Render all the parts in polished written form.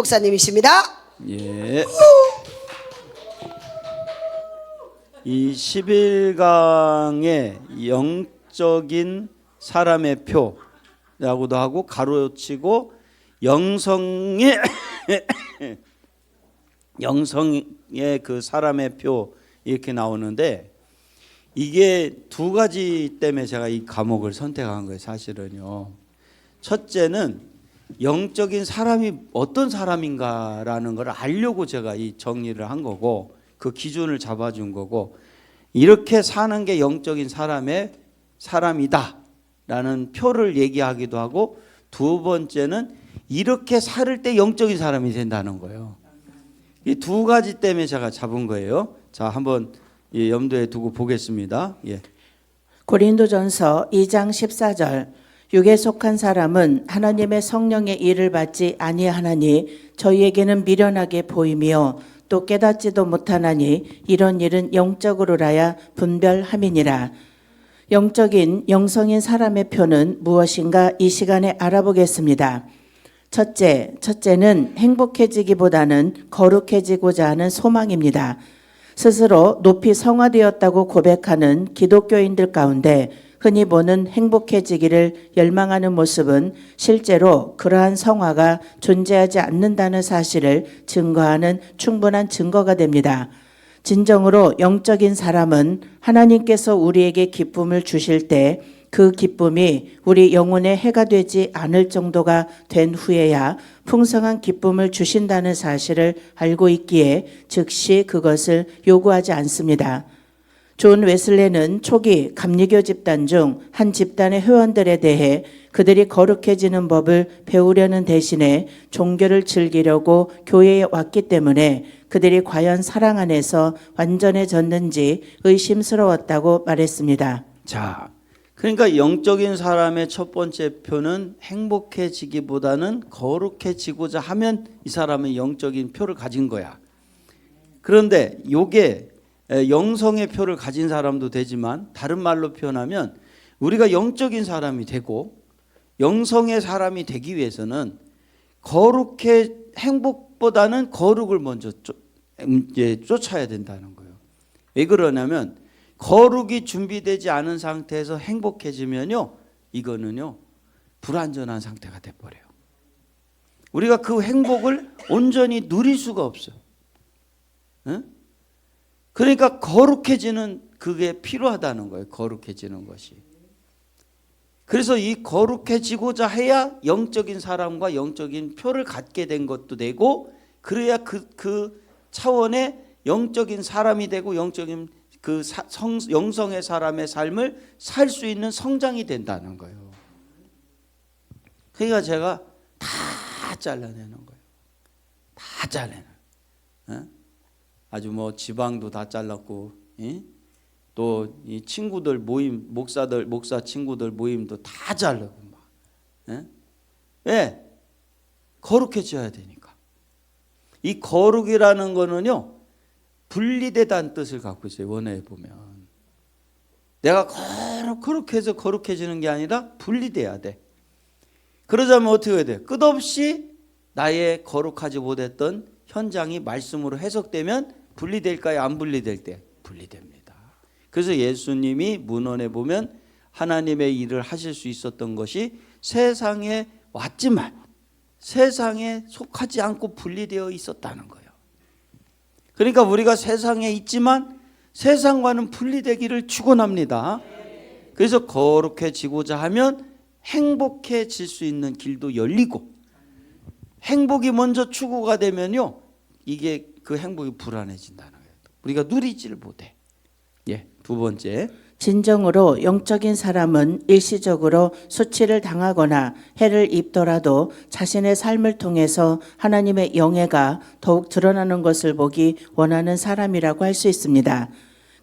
목사님이십니다. 예. 이 11강의 영적인 사람의 표라고도 하고 가로치고 영성의 그 사람의 표 이렇게 나오는데, 이게 두 가지 때문에 제가 이 과목을 선택한 거예요. 사실은요, 첫째는 영적인 사람이 어떤 사람인가라는 걸 알려고 제가 이 정리를 한 거고, 그 기준을 잡아준 거고, 이렇게 사는 게 영적인 사람이다 라는 표를 얘기하기도 하고, 두 번째는 이렇게 살 때 영적인 사람이 된다는 거예요. 이 두 가지 때문에 제가 잡은 거예요. 자, 한번 염두에 두고 보겠습니다. 예. 고린도전서 2장 14절, 육에 속한 사람은 하나님의 성령의 일을 받지 아니하나니 저희에게는 미련하게 보이며 또 깨닫지도 못하나니 이런 일은 영적으로라야 분별함이니라. 영성인 사람의 표는 무엇인가 이 시간에 알아보겠습니다. 첫째는 행복해지기보다는 거룩해지고자 하는 소망입니다. 스스로 높이 성화되었다고 고백하는 기독교인들 가운데 흔히 보는 행복해지기를 열망하는 모습은 실제로 그러한 성화가 존재하지 않는다는 사실을 증거하는 충분한 증거가 됩니다. 진정으로 영적인 사람은 하나님께서 우리에게 기쁨을 주실 때 그 기쁨이 우리 영혼의 해가 되지 않을 정도가 된 후에야 풍성한 기쁨을 주신다는 사실을 알고 있기에 즉시 그것을 요구하지 않습니다. 존 웨슬레는 초기 감리교 집단 중 한 집단의 회원들에 대해 그들이 거룩해지는 법을 배우려는 대신에 종교를 즐기려고 교회에 왔기 때문에 그들이 과연 사랑 안에서 완전해졌는지 의심스러웠다고 말했습니다. 자, 그러니까 영적인 사람의 첫 번째 표는 행복해지기보다는 거룩해지고자 하면 이 사람은 영적인 표를 가진 거야. 그런데 요게 영성의 표를 가진 사람도 되지만, 다른 말로 표현하면 우리가 영적인 사람이 되고 영성의 사람이 되기 위해서는 행복보다는 거룩을 먼저 쫓아야 된다는 거예요. 왜 그러냐면 거룩이 준비되지 않은 상태에서 행복해지면요, 이거는요 불완전한 상태가 돼버려요. 우리가 그 행복을 온전히 누릴 수가 없어요. 응? 그러니까 거룩해지는 그게 필요하다는 거예요. 거룩해지는 것이. 그래서 이 거룩해지고자 해야 영적인 사람과 영적인 표를 갖게 된 것도 되고, 그래야 그 차원의 영적인 사람이 되고 영적인 영성의 사람의 삶을 살 수 있는 성장이 된다는 거예요. 그러니까 제가 다 잘라내는 거예요. 다 잘라내는. 아주 뭐 지방도 다 잘랐고, 또 이 친구들 모임, 목사 친구들 모임도 다 자르고 막. 왜? 거룩해져야 되니까. 이 거룩이라는 거는요, 분리되다는 뜻을 갖고 있어요. 원어에 보면 내가 거룩해서 거룩해지는 게 아니라 분리돼야 돼. 그러자면 어떻게 해야 돼? 끝없이 나의 거룩하지 못했던 현장이 말씀으로 해석되면 분리될까요? 안 분리될 때? 분리됩니다. 그래서 예수님이 문헌에 보면 하나님의 일을 하실 수 있었던 것이 세상에 왔지만 세상에 속하지 않고 분리되어 있었다는 거예요. 그러니까 우리가 세상에 있지만 세상과는 분리되기를 축원합니다. 그래서 거룩해지고자 하면 행복해질 수 있는 길도 열리고, 행복이 먼저 추구가 되면요, 이게 그 행복이 불안해진다는 거예요. 우리가 누리지를 못해. 예, 두 번째. 진정으로 영적인 사람은 일시적으로 수치를 당하거나 해를 입더라도 자신의 삶을 통해서 하나님의 영예가 더욱 드러나는 것을 보기 원하는 사람이라고 할 수 있습니다.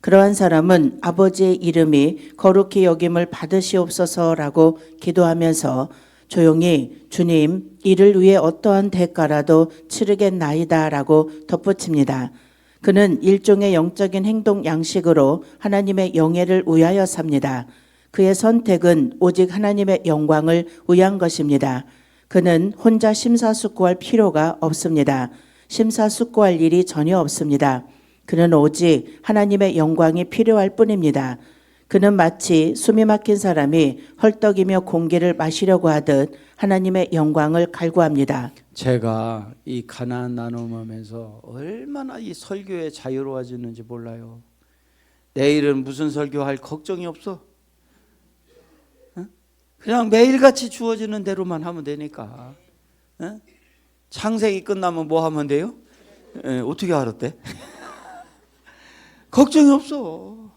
그러한 사람은 아버지의 이름이 거룩히 여김을 받으시옵소서라고 기도하면서 조용히 주님, 이를 위해 어떠한 대가라도 치르겠나이다라고 덧붙입니다. 그는 일종의 영적인 행동 양식으로 하나님의 영예를 위하여 삽니다. 그의 선택은 오직 하나님의 영광을 위한 것입니다. 그는 혼자 심사숙고할 필요가 없습니다. 심사숙고할 일이 전혀 없습니다. 그는 오직 하나님의 영광이 필요할 뿐입니다. 그는 마치 숨이 막힌 사람이 헐떡이며 공기를 마시려고 하듯 하나님의 영광을 갈구합니다. 제가 이 가나안 나눔하면서 얼마나 이 설교에 자유로워지는지 몰라요. 내일은 무슨 설교할 걱정이 없어. 그냥 매일같이 주어지는 대로만 하면 되니까. 창세기 끝나면 뭐 하면 돼요? 어떻게 알았대? 걱정이 없어.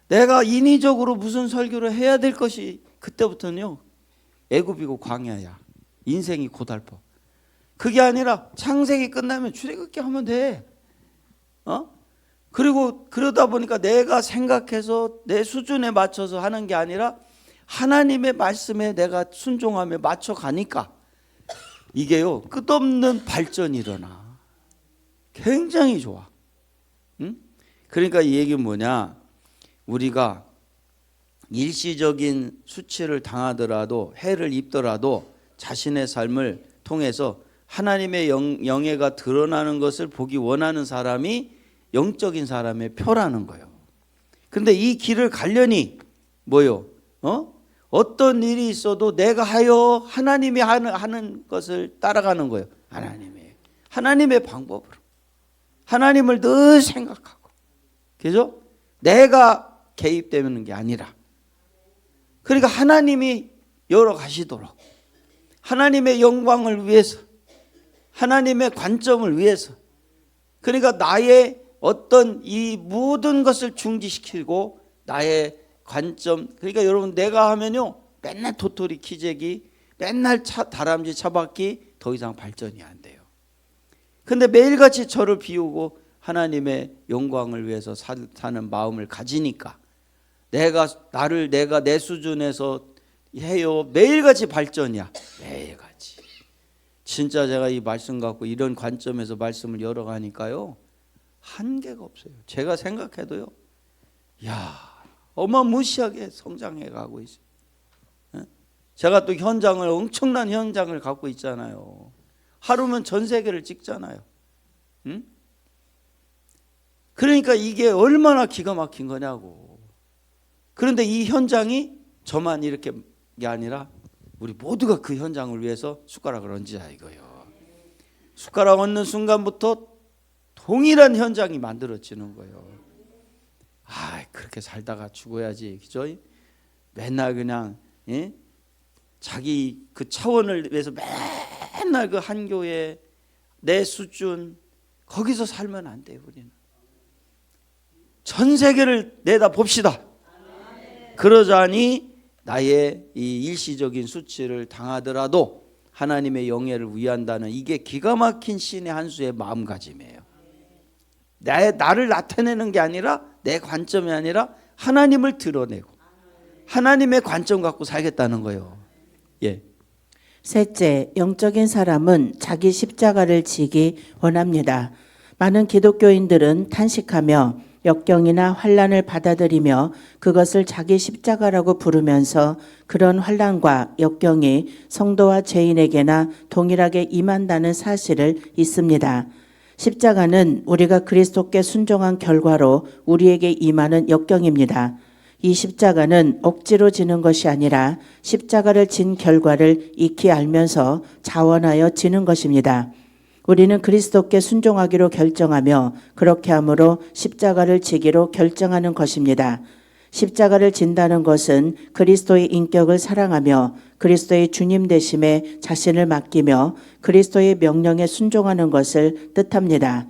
내가 인위적으로 무슨 설교를 해야 될 것이 그때부터는요, 애굽이고 광야야. 인생이 고달퍼. 그게 아니라 창세기 끝나면 출애굽기 하면 돼. 그리고 그러다 보니까 내가 생각해서 내 수준에 맞춰서 하는 게 아니라 하나님의 말씀에 내가 순종하며 맞춰 가니까 이게요, 끝없는 발전이 일어나. 굉장히 좋아. 그러니까 이 얘기는 뭐냐? 우리가 일시적인 수치를 당하더라도, 해를 입더라도 자신의 삶을 통해서 하나님의 영예가 드러나는 것을 보기 원하는 사람이 영적인 사람의 표라는 거예요. 그런데 이 길을 가려니 뭐요? 어떤 일이 있어도 내가 하여 하나님이 하는 것을 따라가는 거예요. 하나님의 방법으로. 하나님을 늘 생각하고. 그죠? 내가 개입되는 게 아니라. 그러니까 하나님이 열어가시도록. 하나님의 영광을 위해서. 하나님의 관점을 위해서. 그러니까 나의 어떤 이 모든 것을 중지시키고 나의 관점. 그러니까 여러분, 내가 하면요, 맨날 도토리 키재기, 맨날 다람쥐 차박기, 더 이상 발전이 안 돼요. 근데 매일같이 저를 비우고 하나님의 영광을 위해서 사는 마음을 가지니까 내가 내 수준에서 해요. 매일같이 발전이야. 매일같이. 진짜 제가 이 말씀 갖고 이런 관점에서 말씀을 열어가니까요, 한계가 없어요. 제가 생각해도요, 어마무시하게 성장해 가고 있어요. 제가 또 엄청난 현장을 갖고 있잖아요. 하루면 전 세계를 찍잖아요. 그러니까 이게 얼마나 기가 막힌 거냐고. 그런데 이 현장이 저만 이렇게 게 아니라 우리 모두가 그 현장을 위해서 숟가락을 얹자 이거예요. 숟가락 얹는 순간부터 동일한 현장이 만들어지는 거예요. 그렇게 살다가 죽어야지, 그죠? 맨날 그냥 자기 그 차원을 위해서 맨날 그 한 교회 내 수준 거기서 살면 안 돼요. 우리는 전 세계를 내다 봅시다. 그러자니 나의 이 일시적인 수치를 당하더라도 하나님의 영예를 위한다는 이게 기가 막힌 신의 한 수의 마음가짐이에요. 나를 나타내는 게 아니라, 내 관점이 아니라 하나님을 드러내고 하나님의 관점 갖고 살겠다는 거예요. 셋째, 영적인 사람은 자기 십자가를 지기 원합니다. 많은 기독교인들은 탄식하며 역경이나 환난을 받아들이며 그것을 자기 십자가라고 부르면서 그런 환난과 역경이 성도와 죄인에게나 동일하게 임한다는 사실을 잊습니다. 십자가는 우리가 그리스도께 순종한 결과로 우리에게 임하는 역경입니다. 이 십자가는 억지로 지는 것이 아니라 십자가를 진 결과를 익히 알면서 자원하여 지는 것입니다. 우리는 그리스도께 순종하기로 결정하며 그렇게 함으로 십자가를 지기로 결정하는 것입니다. 십자가를 진다는 것은 그리스도의 인격을 사랑하며 그리스도의 주님 되심에 자신을 맡기며 그리스도의 명령에 순종하는 것을 뜻합니다.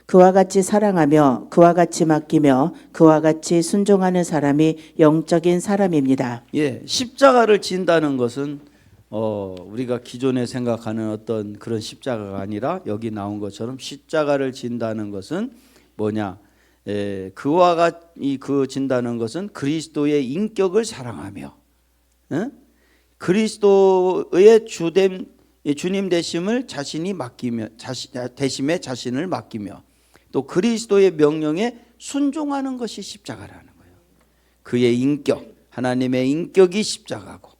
그와 같이 사랑하며 그와 같이 맡기며 그와 같이 순종하는 사람이 영적인 사람입니다. 십자가를 진다는 것은 우리가 기존에 생각하는 어떤 그런 십자가가 아니라 여기 나온 것처럼 십자가를 진다는 것은 뭐냐? 그와 같이 진다는 것은 그리스도의 인격을 사랑하며 그리스도의 주님 되심을 자신이 맡기며 대심에 자신을 맡기며 또 그리스도의 명령에 순종하는 것이 십자가라는 거예요. 그의 인격, 하나님의 인격이 십자가고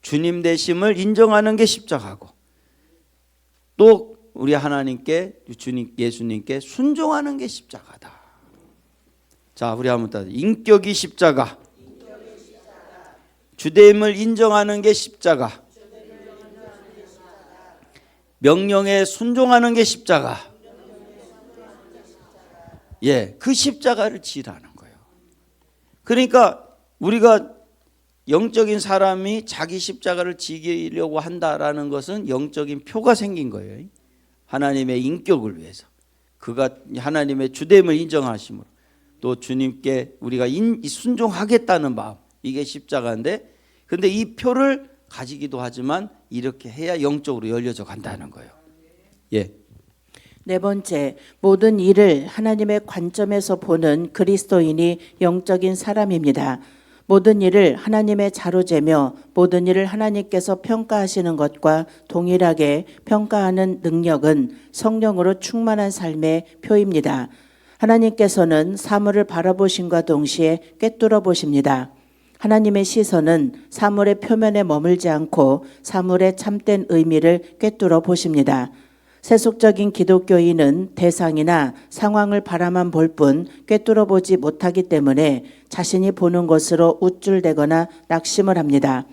주님 되심을 인정하는 게 십자가고, 또 우리 하나님께, 주님 예수님께 순종하는 게 십자가다. 자, 우리 한번 따라. 인격이 십자가, 주됨을 인정하는 게 십자가, 명령에 순종하는 게 십자가. 예, 그 십자가를 지라는 거예요. 그러니까 우리가 영적인 사람이 자기 십자가를 지키려고 한다라는 것은 영적인 표가 생긴 거예요. 하나님의 인격을 위해서. 그가 하나님의 주됨을 인정하심으로, 또 주님께 우리가 순종하겠다는 마음, 이게 십자가인데, 근데 이 표를 가지기도 하지만 이렇게 해야 영적으로 열려져 간다는 거예요. 예. 네 번째, 모든 일을 하나님의 관점에서 보는 그리스도인이 영적인 사람입니다. 모든 일을 하나님의 자로 재며 모든 일을 하나님께서 평가하시는 것과 동일하게 평가하는 능력은 성령으로 충만한 삶의 표입니다. 하나님께서는 사물을 바라보심과 동시에 꿰뚫어 보십니다. 하나님의 시선은 사물의 표면에 머물지 않고 사물의 참된 의미를 꿰뚫어 보십니다. 세속적인 기독교인은 대상이나 상황을 바라만 볼 뿐 꿰뚫어 보지 못하기 때문에 자신이 보는 것으로 우쭐대거나 낙심을 합니다.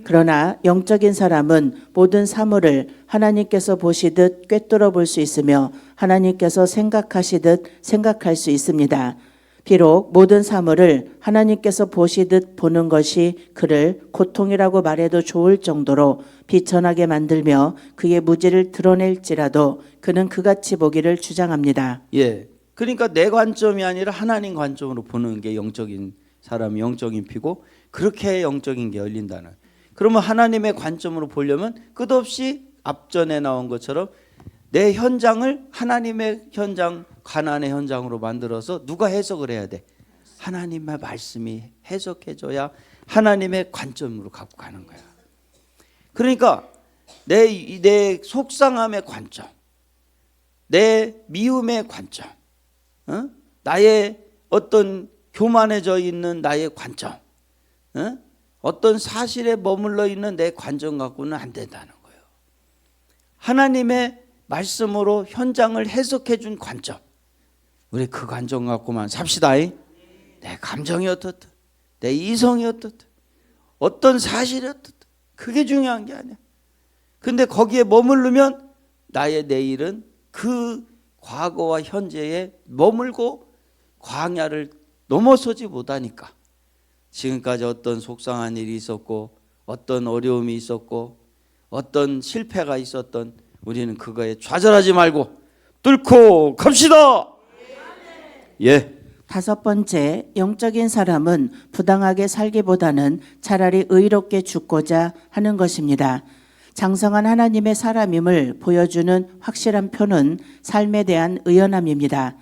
그러나 영적인 사람은 모든 사물을 하나님께서 보시듯 꿰뚫어 볼 수 있으며 하나님께서 생각하시듯 생각할 수 있습니다. 비록 모든 사물을 하나님께서 보시듯 보는 것이 그를 고통이라고 말해도 좋을 정도로 비천하게 만들며 그의 무지를 드러낼지라도 그는 그같이 보기를 주장합니다. 예. 그러니까 내 관점이 아니라 하나님 관점으로 보는 게 영적인 사람이 영적인 피고, 그렇게 영적인 게 열린다는. 그러면 하나님의 관점으로 보려면 끝없이 앞전에 나온 것처럼 내 현장을 하나님의 현장, 가나안의 현장으로 만들어서 누가 해석을 해야 돼? 하나님의 말씀이 해석해줘야 하나님의 관점으로 갖고 가는 거야. 그러니까 내 속상함의 관점, 내 미움의 관점, 나의 어떤 교만해져 있는 나의 관점, 어떤 사실에 머물러 있는 내 관점 갖고는 안 된다는 거예요. 하나님의 말씀으로 현장을 해석해 준 관점, 우리 그 관점 갖고만 삽시다. 내 감정이 어떻든, 내 이성이 어떻든, 어떤 사실이 어떻든, 그게 중요한 게 아니야. 근데 거기에 머무르면 나의 내일은 그 과거와 현재에 머물고 광야를 넘어서지 못하니까, 지금까지 어떤 속상한 일이 있었고 어떤 어려움이 있었고 어떤 실패가 있었던, 우리는 그거에 좌절하지 말고 뚫고 갑시다. 예. 다섯 번째, 영적인 사람은 부당하게 살기보다는 차라리 의롭게 죽고자 하는 것입니다. 장성한 하나님의 사람임을 보여주는 확실한 표는 삶에 대한 의연함입니다.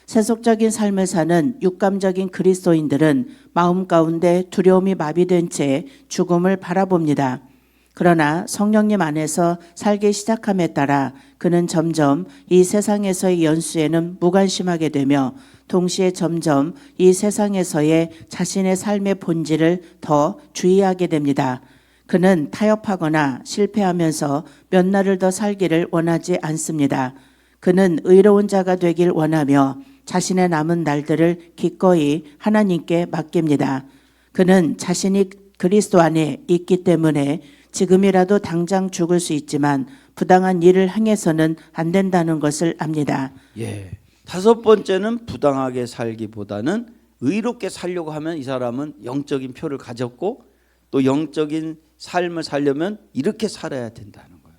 세속적인 삶을 사는 육감적인 그리스도인들은 마음 가운데 두려움이 마비된 채 죽음을 바라봅니다. 그러나 성령님 안에서 살기 시작함에 따라 그는 점점 이 세상에서의 연수에는 무관심하게 되며 동시에 점점 이 세상에서의 자신의 삶의 본질을 더 주의하게 됩니다. 그는 타협하거나 실패하면서 몇 날을 더 살기를 원하지 않습니다. 그는 의로운 자가 되길 원하며 자신의 남은 날들을 기꺼이 하나님께 맡깁니다. 그는 자신이 그리스도 안에 있기 때문에 지금이라도 당장 죽을 수 있지만 부당한 일을 행해서는 안 된다는 것을 압니다. 예. 다섯 번째는 부당하게 살기보다는 의롭게 살려고 하면 이 사람은 영적인 표를 가졌고, 또 영적인 삶을 살려면 이렇게 살아야 된다는 거예요.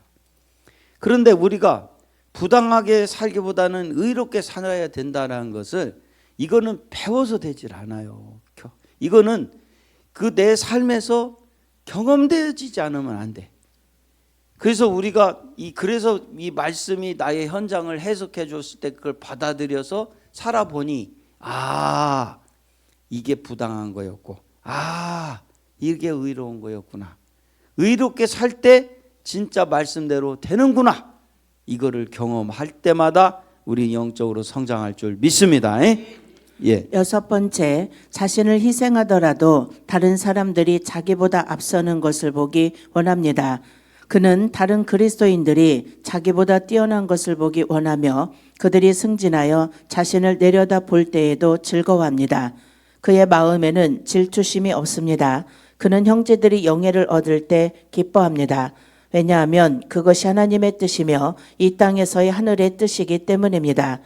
그런데 우리가 부당하게 살기보다는 의롭게 살아야 된다는 것을, 이거는 배워서 되질 않아요. 이거는 그 내 삶에서 경험되어지지 않으면 안 돼. 그래서 우리가 그래서 이 말씀이 나의 현장을 해석해 줬을 때 그걸 받아들여서 살아보니, 아, 이게 부당한 거였고, 아, 이게 의로운 거였구나. 의롭게 살 때 진짜 말씀대로 되는구나. 이거를 경험할 때마다 우리 영적으로 성장할 줄 믿습니다. 예. 여섯 번째, 자신을 희생하더라도 다른 사람들이 자기보다 앞서는 것을 보기 원합니다. 그는 다른 그리스도인들이 자기보다 뛰어난 것을 보기 원하며 그들이 승진하여 자신을 내려다 볼 때에도 즐거워합니다. 그의 마음에는 질투심이 없습니다. 그는 형제들이 영예를 얻을 때 기뻐합니다. 왜냐하면 그것이 하나님의 뜻이며 이 땅에서의 하늘의 뜻이기 때문입니다.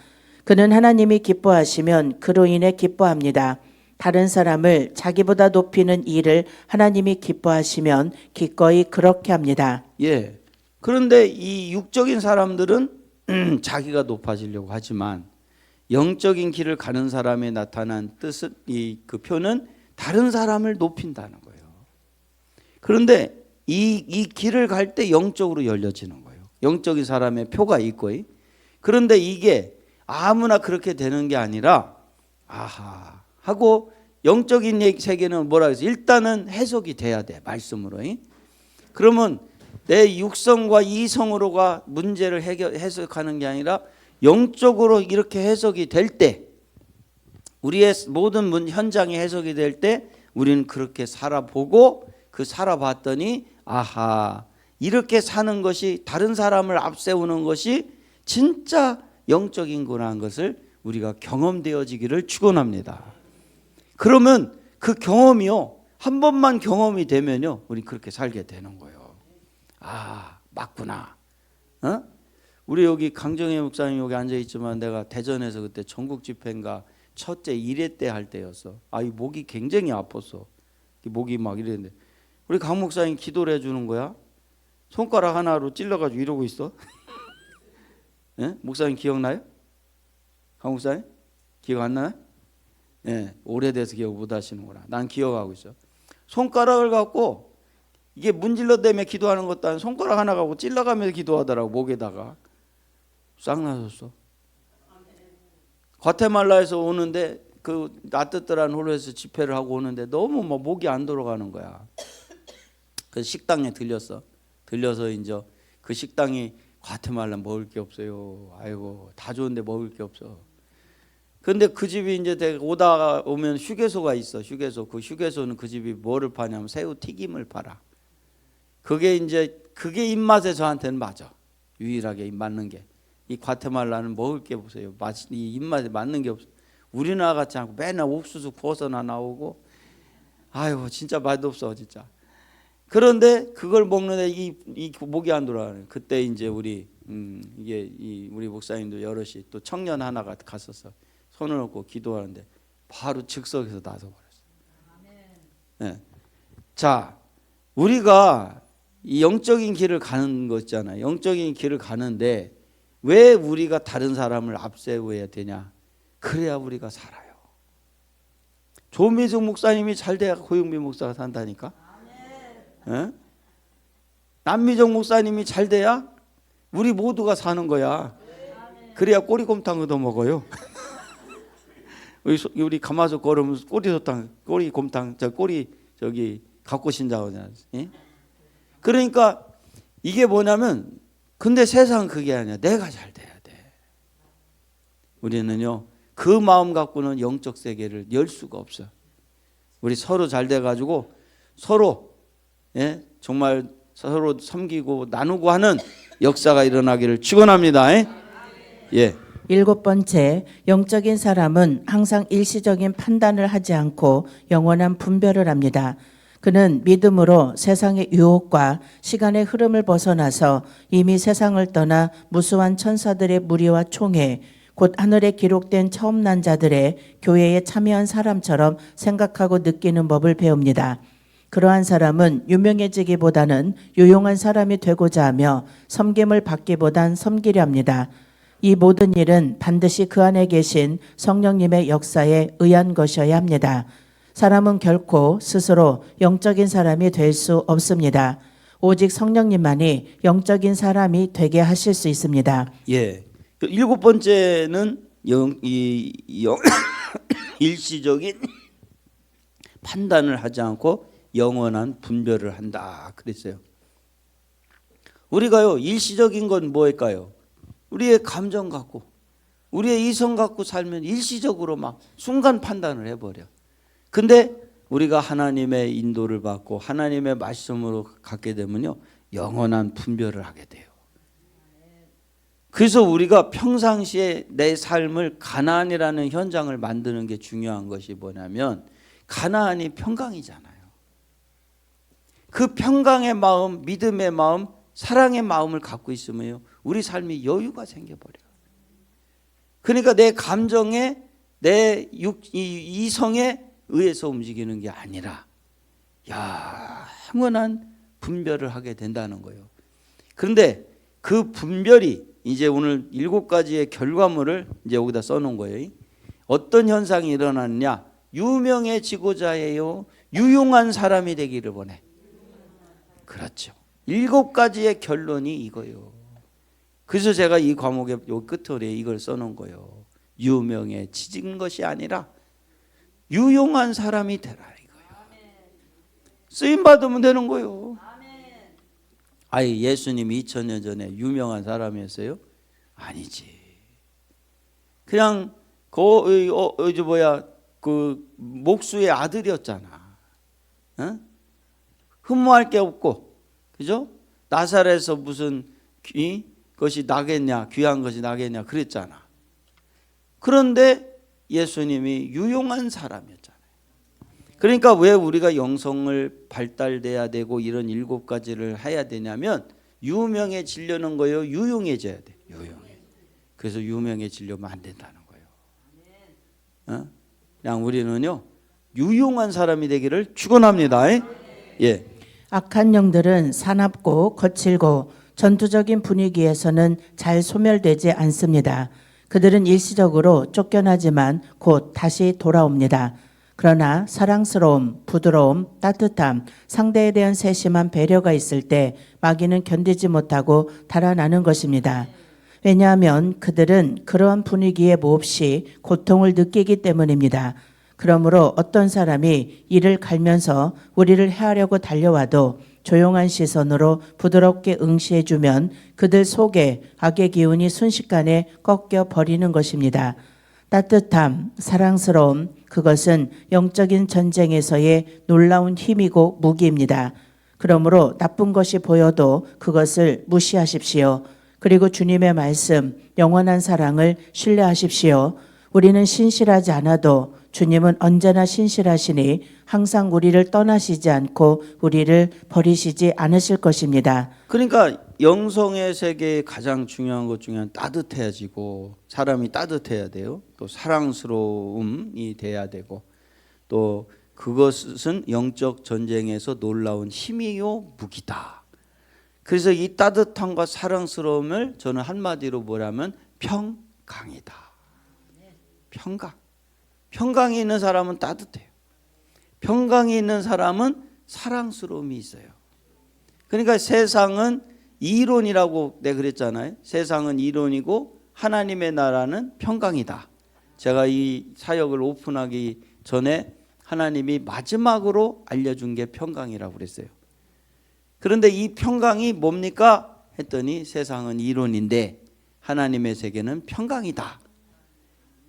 그는 하나님이 기뻐하시면 그로 인해 기뻐합니다. 다른 사람을 자기보다 높이는 일을 하나님이 기뻐하시면 기꺼이 그렇게 합니다. 예. 그런데 이 육적인 사람들은 자기가 높아지려고 하지만 영적인 길을 가는 사람에 나타난 뜻은 그 표는 다른 사람을 높인다는 거예요. 그런데 이 길을 갈 때 영적으로 열려지는 거예요. 영적인 사람의 표가 있고. 그런데 이게 아무나 그렇게 되는 게 아니라 아하 하고 영적인 세계는 뭐라 해서 일단은 해석이 돼야 돼. 말씀으로. 그러면 내 육성과 이성으로가 문제를 해석하는 게 아니라 영적으로 이렇게 해석이 될 때 우리의 모든 현장이 해석이 될 때 우리는 그렇게 살아보고 그 살아봤더니 아하 이렇게 사는 것이 다른 사람을 앞세우는 것이 진짜 영적인구나 하는 것을 우리가 경험되어지기를 축원합니다. 그러면 그 경험이요 한 번만 경험이 되면요 우리 그렇게 살게 되는 거예요. 아 맞구나. 우리 여기 강정혜 목사님 여기 앉아 있지만 내가 대전에서 그때 전국 집회인가 첫째 1회 때 할 때였어. 이 목이 굉장히 아팠어. 목이 막 이랬는데 우리 강 목사님 기도를 해주는 거야. 손가락 하나로 찔러가지고 이러고 있어. 예? 목사님 기억나요? 강 목사님 기억 안 나요? 예, 오래돼서 기억 못 하시는구나. 난 기억하고 있어. 손가락을 갖고 이게 문질러대며 기도하는 것도 아니고 손가락 하나 갖고 찔러가면서 기도하더라고. 목에다가 싹 나섰어. 과테말라에서 오는데 그 나뜨뜨란 홀로에서 집회를 하고 오는데 너무 뭐 목이 안 돌아가는 거야. 그 식당에 들려서 이제 그 식당이 과테말라 먹을 게 없어요. 아이고 다 좋은데 먹을 게 없어. 근데 그 집이 이제 오다가 오면 휴게소가 있어. 휴게소. 그 휴게소는 그 집이 뭐를 파냐면 새우 튀김을 팔아. 그게 입맛에 저한테는 맞아. 유일하게 입 맞는 게. 이 과테말라는 먹을 게 없어요. 이 입맛에 맞는 게 없어. 우리나라 같지 않고 맨날 옥수수 구워서나 나오고 아유 진짜 맛없어 진짜. 그런데 그걸 먹는데 이 목이 안 돌아가는. 그때 이제 우리 우리 목사님도 여럿이 또 청년 하나가 갔었어. 손을 얹고 기도하는데 바로 즉석에서 나서버렸어. 네. 자, 우리가 이 영적인 길을 가는 거 있잖아요. 영적인 길을 가는데 왜 우리가 다른 사람을 앞세워야 되냐? 그래야 우리가 살아요. 조미숙 목사님이 잘 돼야 고영빈 목사가 산다니까. 네? 남미정 목사님이 잘 돼야 우리 모두가 사는 거야. 그래야 꼬리곰탕 얻어 먹어요. 우리 가마솥 걸으면 꼬리곰탕 저기 갖고 신자오잖아. 예? 그러니까 이게 뭐냐면 근데 세상은 그게 아니야. 내가 잘 돼야 돼. 우리는요 그 마음 갖고는 영적 세계를 열 수가 없어. 우리 서로 잘 돼가지고 서로 정말 서로 섬기고 나누고 하는 역사가 일어나기를 축원합니다. 예. 일곱 번째, 영적인 사람은 항상 일시적인 판단을 하지 않고 영원한 분별을 합니다. 그는 믿음으로 세상의 유혹과 시간의 흐름을 벗어나서 이미 세상을 떠나 무수한 천사들의 무리와 총회, 곧 하늘에 기록된 처음 난 자들의 교회에 참여한 사람처럼 생각하고 느끼는 법을 배웁니다. 그러한 사람은 유명해지기보다는 유용한 사람이 되고자 하며 섬김을 받기보단 섬기려 합니다. 이 모든 일은 반드시 그 안에 계신 성령님의 역사에 의한 것이어야 합니다. 사람은 결코 스스로 영적인 사람이 될 수 없습니다. 오직 성령님만이 영적인 사람이 되게 하실 수 있습니다. 예. 일곱 번째는 일시적인 판단을 하지 않고 영원한 분별을 한다 그랬어요. 우리가요 일시적인 건 뭐일까요? 우리의 감정 갖고 우리의 이성 갖고 살면 일시적으로 막 순간 판단을 해버려. 근데 우리가 하나님의 인도를 받고 하나님의 말씀으로 갖게 되면요, 영원한 분별을 하게 돼요. 그래서 우리가 평상시에 내 삶을 가나안이라는 현장을 만드는 게 중요한 것이 뭐냐면, 가나안이 평강이잖아요. 그 평강의 마음, 믿음의 마음, 사랑의 마음을 갖고 있으면요, 우리 삶이 여유가 생겨버려요. 그러니까 내 감정에, 내 이성에 의해서 움직이는 게 아니라 영원한 분별을 하게 된다는 거예요. 그런데 그 분별이 이제 오늘 7가지의 결과물을 이제 여기다 써놓은 거예요. 어떤 현상이 일어나느냐? 유명해지고자 해요. 유용한 사람이 되기를 원해. 그렇죠. 7가지의 결론이 이거예요. 그래서 제가 이 과목의 요 끝에 이걸 써놓은 거예요. 유명해지는 것이 아니라 유용한 사람이 되라 이거예요. 쓰임 받으면 되는 거예요. 아이, 예수님이 2000년 전에 유명한 사람이었어요? 아니지. 그냥 그 목수의 아들이었잖아. 어? 흠모할 게 없고, 그죠? 나사렛에서 무슨 것이 나겠냐, 귀한 것이 나겠냐 그랬잖아. 그런데 예수님이 유용한 사람이었잖아요. 그러니까 왜 우리가 영성을 발달돼야 되고 이런 7가지를 해야 되냐면, 유명해지려는 거예요, 유용해져야 돼. 그래서 유명해지려면 안 된다는 거예요. 그냥 우리는요, 유용한 사람이 되기를 축원합니다. 예. 악한 영들은 사납고 거칠고 전투적인 분위기에서는 잘 소멸되지 않습니다. 그들은 일시적으로 쫓겨나지만 곧 다시 돌아옵니다. 그러나 사랑스러움, 부드러움, 따뜻함, 상대에 대한 세심한 배려가 있을 때 마귀는 견디지 못하고 달아나는 것입니다. 왜냐하면 그들은 그러한 분위기에 몹시 고통을 느끼기 때문입니다. 그러므로 어떤 사람이 이를 갈면서 우리를 해하려고 달려와도 조용한 시선으로 부드럽게 응시해주면 그들 속에 악의 기운이 순식간에 꺾여 버리는 것입니다. 따뜻함, 사랑스러움, 그것은 영적인 전쟁에서의 놀라운 힘이고 무기입니다. 그러므로 나쁜 것이 보여도 그것을 무시하십시오. 그리고 주님의 말씀, 영원한 사랑을 신뢰하십시오. 우리는 신실하지 않아도 주님은 언제나 신실하시니 항상 우리를 떠나시지 않고 우리를 버리시지 않으실 것입니다. 그러니까 영성의 세계에 가장 중요한 것 중에 하나는 따뜻해지고, 사람이 따뜻해야 돼요. 또 사랑스러움이 돼야 되고, 또 그것은 영적 전쟁에서 놀라운 힘이요 무기다. 그래서 이 따뜻함과 사랑스러움을 저는 한마디로 뭐라면 평강이다. 평강. 평강이 있는 사람은 따뜻해요. 평강이 있는 사람은 사랑스러움이 있어요. 그러니까 세상은 이론이라고 내가 그랬잖아요. 세상은 이론이고 하나님의 나라는 평강이다. 제가 이 사역을 오픈하기 전에 하나님이 마지막으로 알려준 게 평강이라고 그랬어요. 그런데 이 평강이 뭡니까? 했더니 세상은 이론인데 하나님의 세계는 평강이다.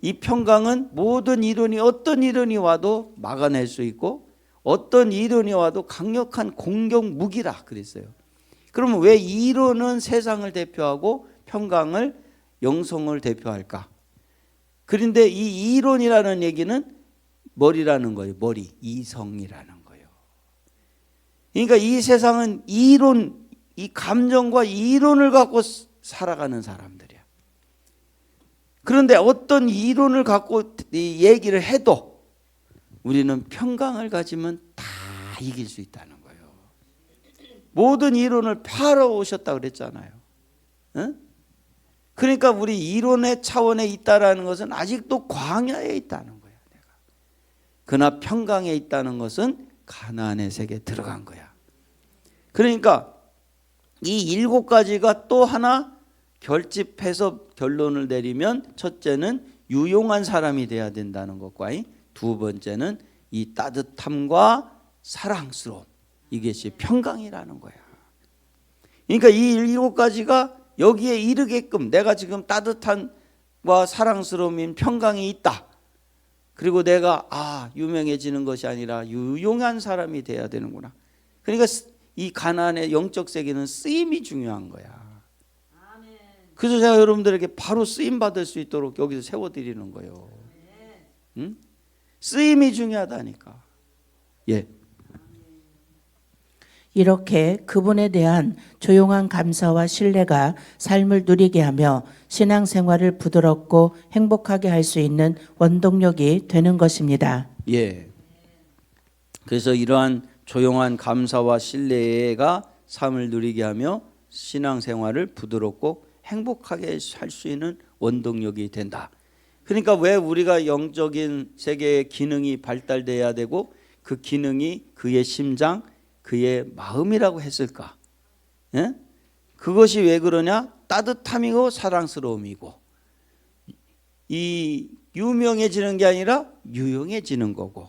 이 평강은 모든 이론이, 어떤 이론이 와도 막아낼 수 있고 어떤 이론이 와도 강력한 공격 무기라 그랬어요. 그러면 왜 이론은 세상을 대표하고 평강을, 영성을 대표할까? 그런데 이 이론이라는 얘기는 머리라는 거예요. 머리, 이성이라는 거예요. 그러니까 이 세상은 이론, 이 감정과 이론을 갖고 살아가는 사람들이야. 그런데 어떤 이론을 갖고 얘기를 해도 우리는 평강을 가지면 다 이길 수 있다는 거예요. 모든 이론을 팔아오셨다고 그랬잖아요. 응? 그러니까 우리 이론의 차원에 있다라는 것은 아직도 광야에 있다는 거야. 내가. 그러나 평강에 있다는 것은 가나안의 세계에 들어간 거야. 그러니까 이 7가지가 또 하나 결집해서 결론을 내리면, 첫째는 유용한 사람이 돼야 된다는 것과 두 번째는 이 따뜻함과 사랑스러움, 이것이 평강이라는 거야. 그러니까 이 7가지가 여기에 이르게끔 내가 지금 따뜻한 사랑스러움인 평강이 있다. 그리고 내가 유명해지는 것이 아니라 유용한 사람이 돼야 되는구나. 그러니까 이 가나안의 영적 세계는 쓰임이 중요한 거야. 그래서 제가 여러분들에게 바로 쓰임 받을 수 있도록 여기서 세워드리는 거예요. 응? 쓰임이 중요하다니까. 예. 이렇게 그분에 대한 조용한 감사와 신뢰가 삶을 누리게 하며 신앙생활을 부드럽고 행복하게 할 수 있는 원동력이 되는 것입니다. 예. 그래서 이러한 조용한 감사와 신뢰가 삶을 누리게 하며 신앙생활을 부드럽고 행복하게 할 수 있는 원동력이 된다. 그러니까 왜 우리가 영적인 세계의 기능이 발달돼야 되고 그 기능이 그의 심장, 그의 마음이라고 했을까? 예? 그것이 왜 그러냐? 따뜻함이고 사랑스러움이고, 이 유명해지는 게 아니라 유용해지는 거고,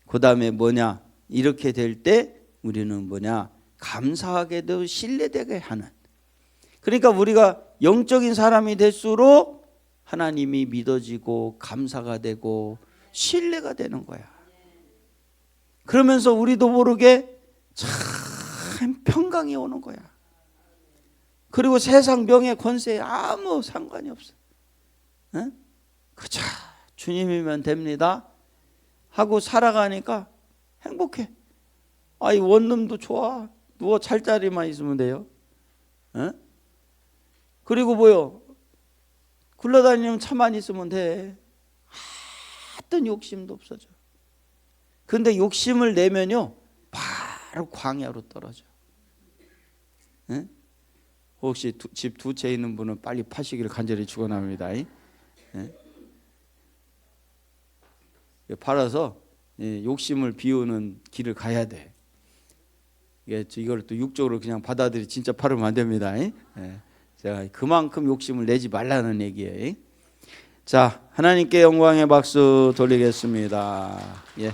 그 다음에 뭐냐? 이렇게 될 때 우리는 뭐냐? 감사하게도 신뢰되게 하는. 그러니까 우리가 영적인 사람이 될수록 하나님이 믿어지고 감사가 되고 신뢰가 되는 거야. 그러면서 우리도 모르게 참 평강이 오는 거야. 그리고 세상 명예 권세에 아무 상관이 없어. 응? 그저 주님이면 됩니다 하고 살아가니까 행복해. 이 원룸도 좋아. 누워 잘 자리만 있으면 돼요. 응? 그리고 뭐요? 굴러다니면 차만 있으면 돼. 어떤 욕심도 없어져. 근데 욕심을 내면요 바로 광야로 떨어져. 네? 혹시 집 두 채 있는 분은 빨리 파시기를 간절히 축원합니다. 네? 팔아서 욕심을 비우는 길을 가야 돼. 이걸 또 육적으로 그냥 받아들이 진짜 팔으면 안 됩니다. 네? 제가 그만큼 욕심을 내지 말라는 얘기예요. 자, 하나님께 영광의 박수 돌리겠습니다. 예.